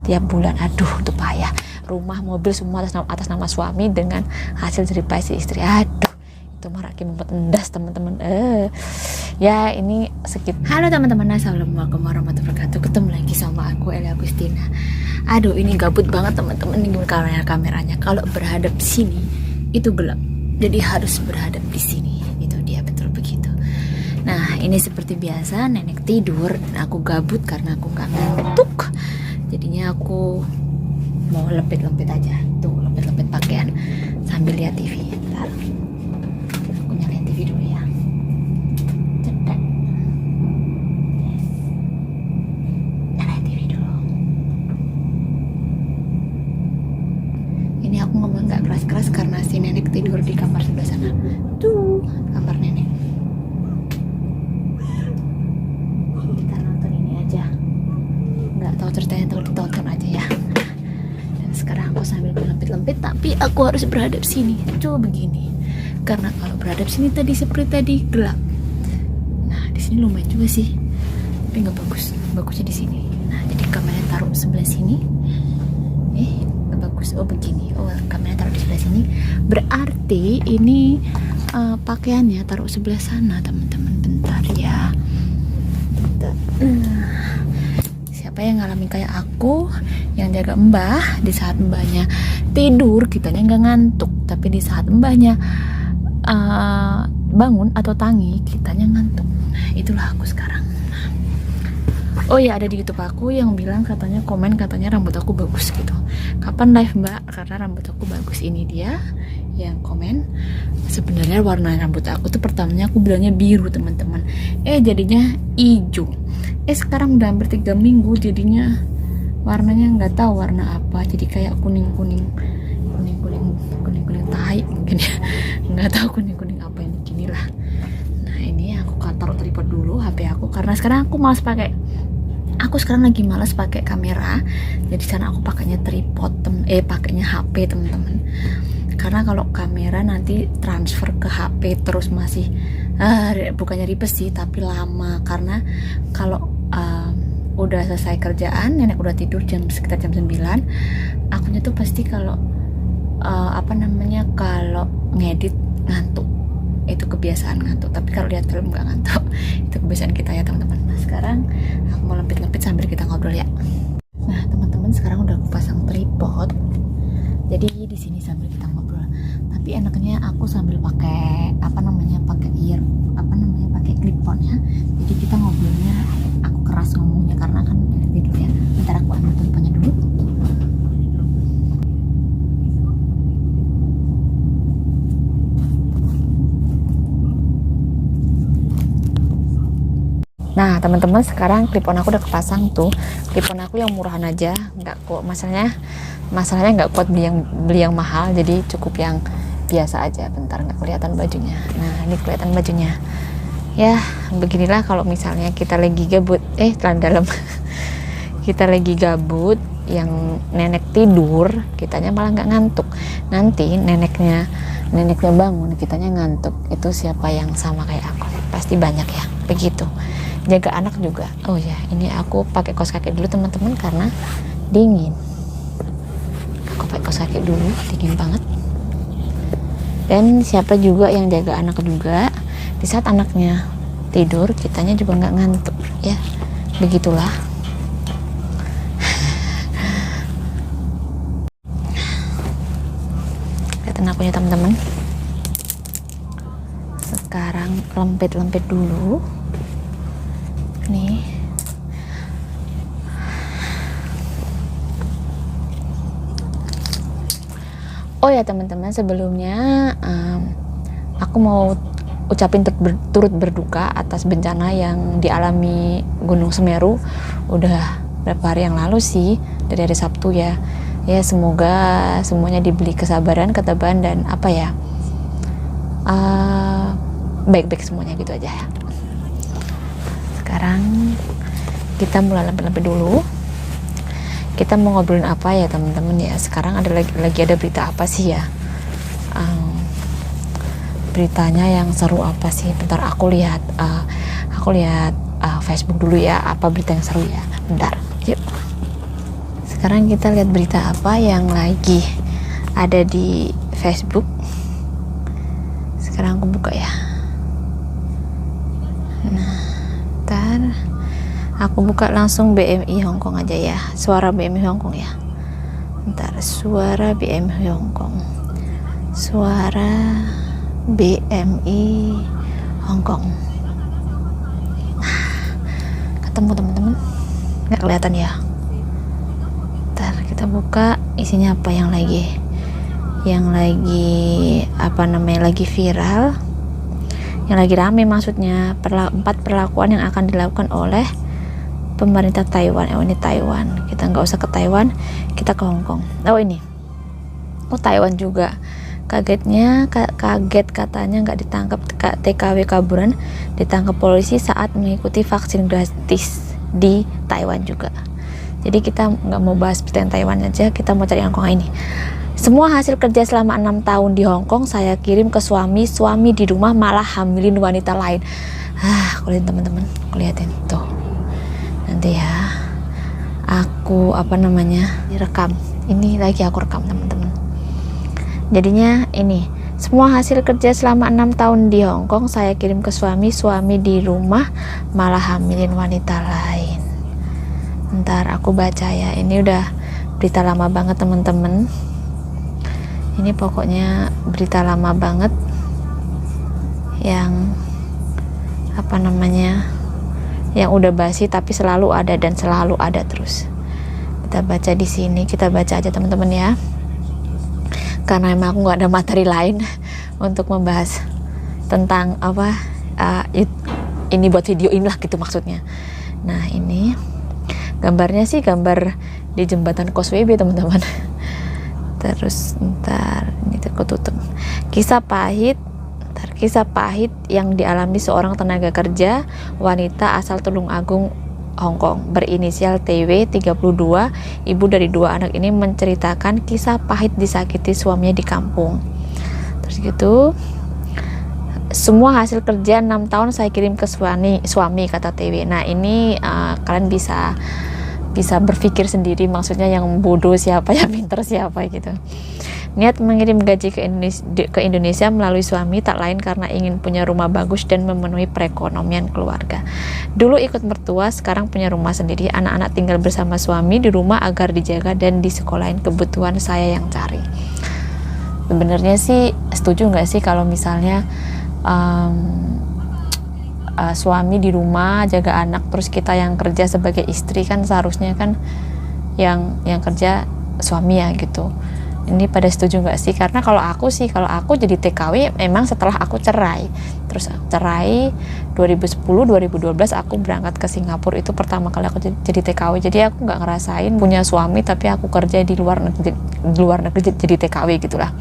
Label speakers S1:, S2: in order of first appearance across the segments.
S1: tiap bulan. Aduh, itu payah. Rumah, mobil semua atas nama suami dengan hasil jeripaya si istri. Aduh, itu maraki membuat endas teman-teman. Ya ini Halo teman-teman, assalamualaikum warahmatullahi wabarakatuh. Ketemu lagi sama aku Elia Agustina. Aduh, ini gabut banget teman-teman. Ini kameranya kalau berhadap sini itu gelap, jadi harus berhadap di sini. Itu dia, betul begitu. Nah, ini seperti biasa nenek tidur dan aku gabut karena aku nggak ngantuk. Jadinya aku mau lempit-lempit aja. Tuh, lempit-lempit pakaian sambil lihat TV. Bentar. Aku nyalain TV dulu ya. Cetek. Nyalain TV dulu. Ini aku ngomong nggak keras-keras karena si nenek tidur di kamar sebelah sana. Tuh, kamar nenek. Kita nonton ini aja. Nggak tahu ceritanya, tahu ditonton aja ya. Dan sekarang aku sambil lempit-lempit, tapi aku harus berhadap sini. Coba begini. Karena kalau berhadap sini seperti tadi gelap. Nah, di sini lumayan juga sih. Tapi nggak bagus. Bagusnya di sini. Nah, jadi kameranya taruh sebelah sini. Nggak bagus. Oh, begini. Oh, kameranya taruh di sebelah sini. Berarti ini pakaiannya taruh sebelah sana, teman-teman. Bentar ya. Bentar. Siapa yang ngalamin kayak aku yang jaga mbah, di saat mbahnya tidur kitanya nggak ngantuk, tapi di saat mbahnya bangun atau tangi kitanya ngantuk. Nah, itulah aku sekarang. Oh ya, ada di YouTube aku yang bilang katanya rambut aku bagus gitu. Kapan live mbak? Karena rambut aku bagus. Ini dia yang komen. Sebenarnya warna rambut aku tuh pertamanya aku bilangnya biru teman-teman. Jadinya hijau. Sekarang udah hampir 3 minggu jadinya warnanya nggak tahu warna apa. Jadi kayak kuning tai mungkin ya. Nggak tahu kuning apa ini gini lah. Nah, ini aku taruh tripod dulu HP aku karena sekarang aku malas pakai. Aku sekarang lagi malas pakai kamera. Jadi sana aku pakainya tripod, pakainya HP teman-teman. Karena kalau kamera nanti transfer ke HP terus masih bukannya ribet sih, tapi lama. Karena kalau udah selesai kerjaan, nenek udah tidur sekitar jam 9, akunya tuh pasti kalau kalau ngedit ngantuk. Itu kebiasaan ngantuk, tapi kalau lihat film nggak ngantuk. Itu kebiasaan kita ya teman-teman. Nah, sekarang aku mau lempit-lempit sambil kita ngobrol ya. Nah, teman-teman, sekarang udah aku pasang tripod, jadi di sini sambil kita ngobrol. Tapi enaknya aku sambil pakai pakai clip-on ya. Jadi kita ngobrolnya aku keras ngomongnya karena kan tidur ya. Bentar aku ambil teleponnya dulu. Nah, teman-teman, sekarang clip-on aku udah kepasang tuh. Clip-on aku yang murahan aja, nggak kuat. Masalahnya nggak kuat beli yang mahal, jadi cukup yang biasa aja. Bentar, nggak kelihatan bajunya. Nah, ini kelihatan bajunya. Ya, beginilah kalau misalnya kita lagi gabut. Celana dalam. Kita lagi gabut, yang nenek tidur, kitanya malah nggak ngantuk. Nanti neneknya bangun, kitanya ngantuk. Itu siapa yang sama kayak aku? Pasti banyak ya. Begitu. Jaga anak juga. Oh ya, ini aku pakai kaos kaki dulu teman-teman karena dingin. Aku pakai kaos kaki dulu, dingin banget. Dan siapa juga yang jaga anak juga, di saat anaknya tidur, kitanya juga nggak ngantuk ya. Begitulah. Kelihatan aku ya teman-teman. Sekarang lempit-lempit dulu. Nih. Oh ya teman-teman, sebelumnya aku mau ucapin turut berduka atas bencana yang dialami Gunung Semeru. Udah berapa hari yang lalu sih, dari hari Sabtu ya. Ya, semoga semuanya diberi kesabaran, ketabahan, dan baik-baik semuanya gitu aja ya. Sekarang kita mulai lempit-lempit dulu. Kita mau ngobrolin apa ya teman-teman ya. Sekarang lagi ada berita apa sih ya? Beritanya yang seru apa sih? Bentar aku lihat Facebook dulu ya. Apa berita yang seru ya? Bentar. Yuk. sekarang kita lihat berita apa yang lagi ada di Facebook. Sekarang aku buka ya. Nah, ntar aku buka langsung BMI Hong Kong aja ya, suara BMI Hong Kong ya. Ntar suara BMI Hong Kong, suara BMI Hong Kong. Nah, ketemu teman-teman? Nggak kelihatan ya. Ntar kita buka isinya apa yang lagi apa namanya, lagi viral, yang lagi rame, maksudnya 4 perlakuan yang akan dilakukan oleh pemerintah Taiwan. Ini Taiwan, kita nggak usah ke Taiwan, kita ke Hong Kong. Ini Taiwan juga kaget katanya nggak ditangkap TKW kaburan, ditangkap polisi saat mengikuti vaksin gratis di Taiwan juga. Jadi kita nggak mau bahas tentang Taiwan aja, kita mau cari Hong Kong ini. Semua hasil kerja selama 6 tahun di Hong Kong saya kirim ke suami di rumah malah hamilin wanita lain. Aku lihat teman-teman, aku lihatin tuh. Nanti ya aku rekam. Ini lagi aku rekam teman-teman. Jadinya ini, semua hasil kerja selama 6 tahun di Hong Kong saya kirim ke suami di rumah malah hamilin wanita lain. Ntar aku baca ya, ini udah berita lama banget teman-teman. Ini pokoknya berita lama banget yang yang udah basi tapi selalu ada dan selalu ada terus. Kita baca di sini, kita baca aja teman-teman ya, karena emang aku nggak ada materi lain untuk membahas tentang ini buat video inilah gitu maksudnya. Nah, ini gambarnya sih gambar di jembatan Causeway teman-teman. Terus ntar ini tertutup. Kisah pahit yang dialami seorang tenaga kerja wanita asal Tulung Agung, Hong Kong, berinisial TW 32, ibu dari 2 anak ini menceritakan kisah pahit disakiti suaminya di kampung. Terus gitu, semua hasil kerja 6 tahun saya kirim ke suami kata TW. Nah, ini kalian bisa berpikir sendiri, maksudnya yang bodoh siapa, yang pinter siapa gitu. Niat mengirim gaji ke Indonesia melalui suami tak lain karena ingin punya rumah bagus dan memenuhi perekonomian keluarga. Dulu ikut mertua, sekarang punya rumah sendiri. Anak-anak tinggal bersama suami di rumah agar dijaga dan disekolahin, kebutuhan saya yang cari. Sebenarnya sih setuju nggak sih kalau misalnya suami di rumah jaga anak, terus kita yang kerja sebagai istri, kan seharusnya kan yang kerja suami ya gitu. Ini pada setuju nggak sih? Karena kalau aku jadi TKW memang setelah aku cerai. Terus cerai 2010-2012 aku berangkat ke Singapura, itu pertama kali aku jadi TKW. Jadi aku nggak ngerasain punya suami tapi aku kerja di luar negeri jadi TKW gitulah.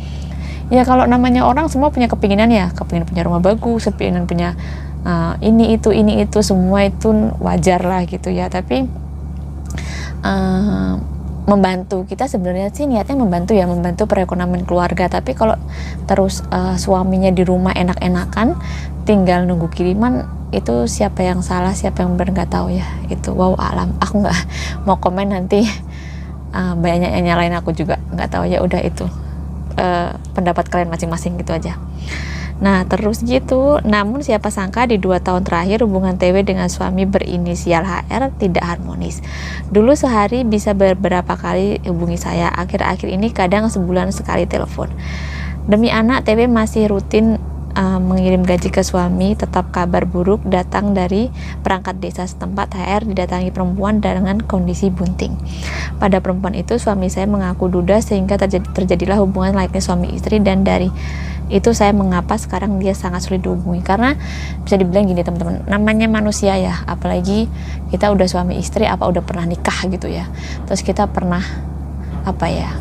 S1: Ya kalau namanya orang semua punya kepinginan ya, kepingin punya rumah bagus, kepingin punya ini itu semua itu wajar lah gitu ya. Tapi membantu kita sebenarnya sih niatnya membantu perekonomian keluarga. Tapi kalau terus suaminya di rumah enak-enakan tinggal nunggu kiriman, itu siapa yang salah siapa yang benar nggak tahu ya. Itu wow alam, aku nggak mau komen nanti banyak yang nyalain aku juga, nggak tahu ya. Udah itu pendapat kalian masing-masing gitu aja. Nah terus gitu, namun siapa sangka di 2 tahun terakhir hubungan TW dengan suami berinisial HR tidak harmonis. Dulu sehari bisa beberapa kali hubungi saya, akhir-akhir ini kadang sebulan sekali telepon. Demi anak, TW masih rutin mengirim gaji ke suami. Tetap kabar buruk datang dari perangkat desa setempat. HR didatangi perempuan dengan kondisi bunting. Pada perempuan itu suami saya mengaku duda sehingga terjadilah hubungan layaknya suami istri, dan dari itu saya mengapa sekarang dia sangat sulit dihubungi. Karena bisa dibilang gini teman-teman, namanya manusia ya, apalagi kita udah suami istri, udah pernah nikah gitu ya, terus kita pernah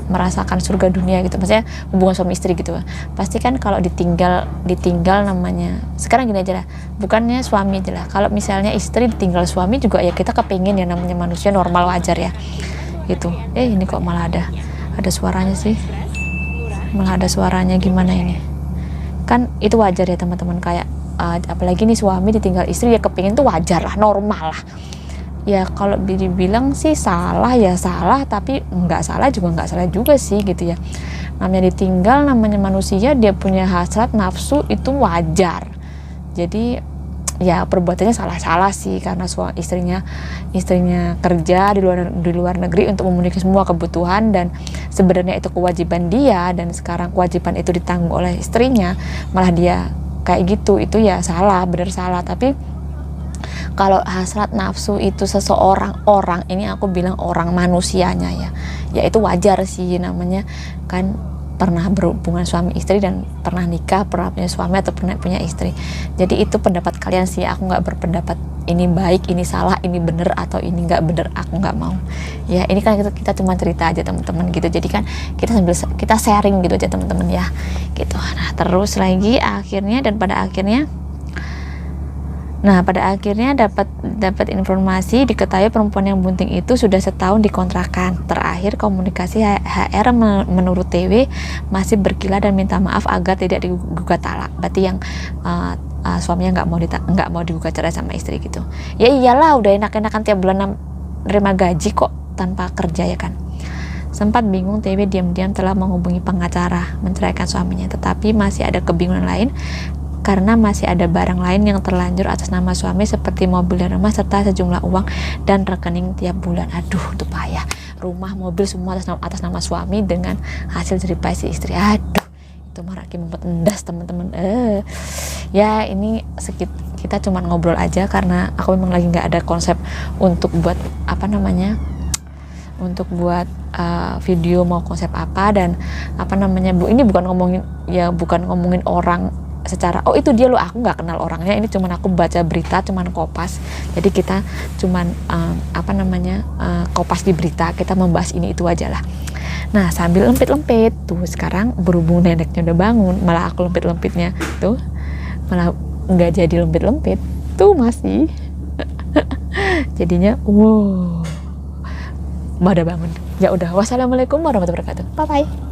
S1: merasakan surga dunia gitu, maksudnya hubungan suami istri gitu. Pasti kan kalau ditinggal namanya, sekarang gini aja lah, bukannya suami aja lah, kalau misalnya istri ditinggal suami juga ya kita kepingin ya, namanya manusia normal wajar ya gitu. Ini kok malah ada suaranya sih, malah ada suaranya, gimana ini? Kan itu wajar ya teman-teman, kayak apalagi nih suami ditinggal istri ya kepingin tuh wajar lah, normal lah ya kalau dibilang sih salah ya salah, tapi nggak salah juga nggak salah juga sih gitu ya. Namanya ditinggal, namanya manusia, dia punya hasrat nafsu, itu wajar. Jadi ya perbuatannya salah-salah sih, karena istrinya kerja di luar negeri untuk memenuhi semua kebutuhan, dan sebenarnya itu kewajiban dia, dan sekarang kewajiban itu ditanggung oleh istrinya, malah dia kayak gitu. Itu ya salah, bener salah. Tapi kalau hasrat nafsu itu seseorang, orang ini aku bilang orang manusianya ya itu wajar sih, namanya kan pernah berhubungan suami istri dan pernah nikah, pernah punya suami atau pernah punya istri. Jadi itu pendapat kalian sih, aku nggak berpendapat ini baik, ini salah, ini bener atau ini nggak bener, aku nggak mau. Ya ini kan kita cuma cerita aja teman-teman gitu. Jadi kan kita sambil kita sharing gitu aja teman-teman ya, gitu. Nah terus lagi akhirnya pada akhirnya dapat informasi, diketahui perempuan yang bunting itu sudah setahun dikontrakan. Terakhir komunikasi HR menurut TW masih berkilah dan minta maaf agar tidak digugat talak. Berarti yang suaminya nggak mau digugat cerai sama istri gitu. Ya iyalah, udah enak-enakan tiap bulan nerima gaji kok tanpa kerja ya kan. Sempat bingung, TW diam-diam telah menghubungi pengacara menceraikan suaminya, tetapi masih ada kebingungan lain karena masih ada barang lain yang terlanjur atas nama suami seperti mobil dan rumah serta sejumlah uang dan rekening tiap bulan. Aduh, itu payah. Rumah, mobil semua atas nama suami dengan hasil jeripaya si istri. Aduh, itu maraki membuat endas teman-teman. Ya ini kita cuma ngobrol aja karena aku memang lagi nggak ada konsep untuk buat video mau konsep apa dan ini bukan ngomongin orang secara itu dia loh, aku nggak kenal orangnya, ini cuman aku baca berita, cuman kopas. Jadi kita cuman kopas di berita, kita membahas ini itu aja lah. Nah sambil lempit-lempit tuh, sekarang berhubung neneknya udah bangun, malah aku lempit-lempitnya tuh malah nggak jadi lempit-lempit tuh masih jadinya wow, udah bangun. Ya udah, wassalamualaikum warahmatullahi wabarakatuh, bye bye.